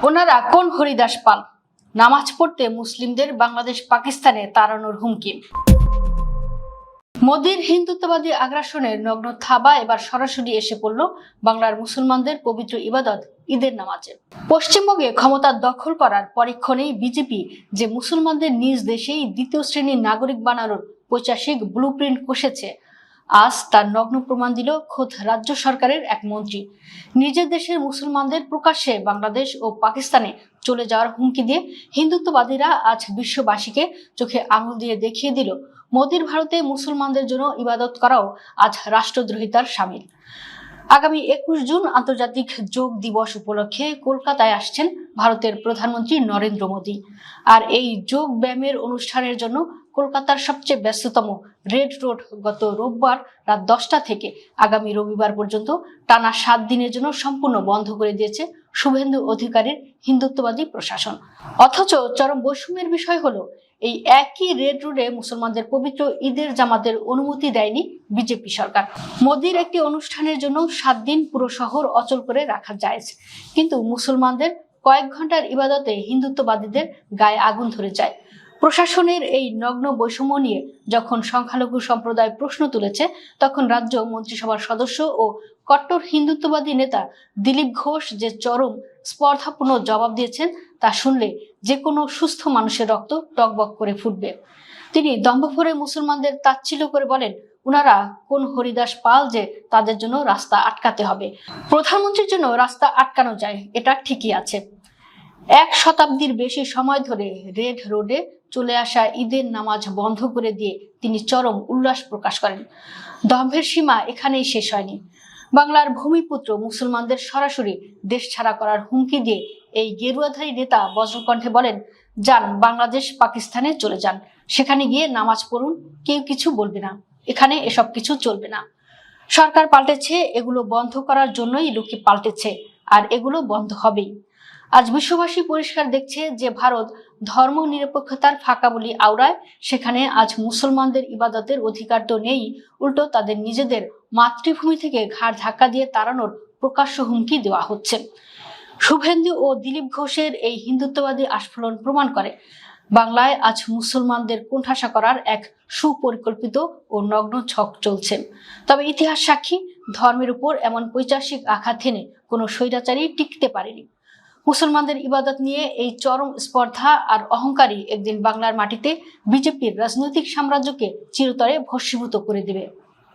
ওনারা কোন হরিদাস পাল? নামাজ পড়তে মুসলিমদের বাংলাদেশ পাকিস্তানে তাড়ানোর হুমকি। মোদির হিন্দুত্ববাদী আগ্রাসনের নগ্ন থাবা এবার সরাসরি এসে পড়ল বাংলার মুসলমানদের পবিত্র ইবাদত ঈদের নামাজে। পশ্চিমবঙ্গে ক্ষমতা দখল করার পরীক্ষণেই বিজেপি যে মুসলমানদের নিজ দেশেই দ্বিতীয় শ্রেণীর নাগরিক বানানোর পৈশাচিক ব্লুপ্রিন্ট কষেছে, আজ তার নগ্ন প্রমাণ দিল খোদ রাজ্য সরকারের এক মন্ত্রী। নিজের দেশের মুসলমানদের প্রকাশ্যে বাংলাদেশ ও পাকিস্তানে চলে যাওয়ার হুমকি দিয়ে হিন্দুত্ববাদীরা আজ বিশ্ববাসীকে চোখে আঙুল দিয়ে দেখিয়ে দিল মোদির ভারতে মুসলমানদের জন্য ইবাদত করাও আজ রাষ্ট্রদ্রোহিতার শামিল। আগামী 21 জুন আন্তর্জাতিক যোগ দিবস উপলক্ষে কলকাতায় আসছেন ভারতের প্রধানমন্ত্রী নরেন্দ্র মোদী। আর এই যোগ ব্যায়ামের অনুষ্ঠানের জন্য কলকাতার সবচেয়ে ব্যস্ততম রেড রোড গত রোববার রাত 10টা থেকে আগামী রবিবার পর্যন্ত টানা 7 দিনের জন্য সম্পূর্ণ বন্ধ করে দিয়েছে শুভেন্দু অধিকারীর হিন্দুত্ববাদী প্রশাসন। অথচ চরম বৈষম্যের বিষয় হলো, এই একই রেড রোডে মুসলমানদের পবিত্র ঈদের জামাতের অনুমতি দেয়নি বিজেপি সরকার। মোদির একটি অনুষ্ঠানের জন্য 7 দিন পুরো শহর অচল করে রাখা যায়, কিন্তু মুসলমানদের কয়েক ঘন্টার ইবাদতে হিন্দুত্ববাদীদের গায়ে আগুন ধরে যায়। প্রশাসনের এই নগ্ন বৈষম্য নিয়ে যখন সংখ্যালঘু সম্প্রদায় প্রশ্ন তুলেছে, তখন রাজ্য মন্ত্রিসভার সদস্য ও কট্টর হিন্দুত্ববাদী নেতা দিলীপ ঘোষ যে চরম স্পর্ধাপূর্ণ জবাব দিয়েছেন, তা শুনলে যে কোনো সুস্থ মানুষের রক্ত টকবক করে ফুটবে। তিনি দম্ভভরে মুসলমানদের তাচ্ছিল্য করে বলেন, উনারা কোন হরিদাস পাল যে তাদের জন্য রাস্তা আটকাতে হবে। প্রধানমন্ত্রীর জন্য রাস্তা আটকানো যায়, এটা ঠিকই আছে। 1 শতাব্দীর বেশি সময় ধরে রেড রোডে চলে আসা ঈদের নামাজ বন্ধ করে দিয়ে তিনি চরম উল্লাস প্রকাশ করেন। দম্ভের সীমা এখানেই শেষ হয়নি। বাংলার ভূমিপুত্র মুসলমানদের সরাসরি দেশ ছাড়া করার হুমকি দিয়ে এই গেরুয়াধারী নেতা বজ্রকণ্ঠে বলেন, যান বাংলাদেশ পাকিস্তানে চলে যান, সেখানে গিয়ে নামাজ পড়ুন, কেউ কিছু বলবে না, এখানে এসব কিছু চলবে না। সরকার পাল্টেছে, এগুলো বন্ধ করার জন্যই লোকে পাল্টেছে, আর এগুলো বন্ধ হবেই। আজ বিশ্ববাসী পরিষ্কার দেখছে যে ভারত ধর্ম নিরপেক্ষতার ফাঁকা বলি আওড়ায়, সেখানে আজ মুসলমানদের ইবাদতের অধিকার তো নেই, উল্টো তাদের নিজেদের মাতৃভূমি থেকে ঘাড় ধাক্কা দিয়ে তাড়ানোর প্রকাশ্য হুমকি দেওয়া হচ্ছে। শুভেন্দু ও দিলীপ ঘোষের এই হিন্দুত্ববাদী আস্ফালন প্রমাণ করে বাংলায় আজ মুসলমানদের কোণঠাসা করার এক সুপরিকল্পিত ও নগ্ন ছক চলছে। তবে ইতিহাস সাক্ষী, ধর্মের উপর এমন পৈশাচিক আঘাত হেনে কোনো স্বৈরাচারী টিকতে পারেনি। মুসলমানদের ইবাদত নিয়ে এই চরম স্পর্ধা আর অহংকারী একদিন বাংলার মাটিতে বিজেপির রাজনৈতিক সাম্রাজ্যকে চিরতরে ভস্মীভূত করে দেবে।